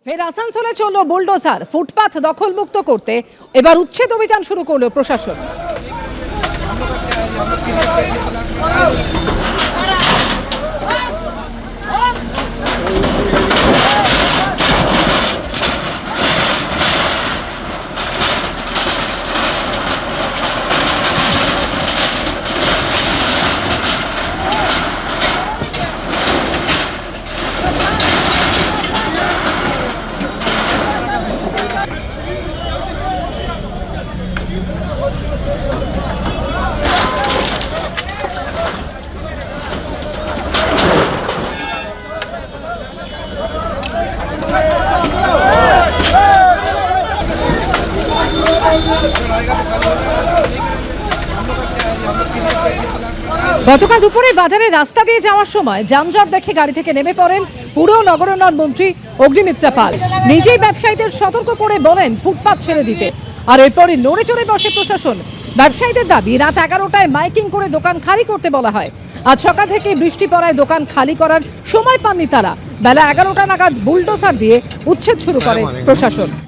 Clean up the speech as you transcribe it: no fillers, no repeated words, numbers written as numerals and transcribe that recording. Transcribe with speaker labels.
Speaker 1: ফের আসানসোলে চলল বুলডোজার, ফুটপাথ দখলমুক্ত করতে এবার উচ্ছেদ অভিযান শুরু করল প্রশাসন। গতকাল দুপুরে বাজারে রাস্তা দিয়ে যাওয়ার সময় যানজট দেখে গাড়ি থেকে নেমে পড়েন পুর নগরোন্নয়ন মন্ত্রী অগ্নিমিত্রা পাল। নিজেই ব্যবসায়ীদের সতর্ক করে বলেন ফুটপাত ছেড়ে দিতে, আর এরপরই নড়ে চড়ে বসে প্রশাসন। ব্যবসায়ীদের দাবি রাত 11টায় মাইকিং করে দোকান খালি করতে বলা হয়। আজ সকাল থেকে বৃষ্টি পড়ায় দোকান খালি করার সময় পাননি তারা। বেলা 11টা নাগাদ বুলডোজার দিয়ে উচ্ছেদ শুরু করে প্রশাসন।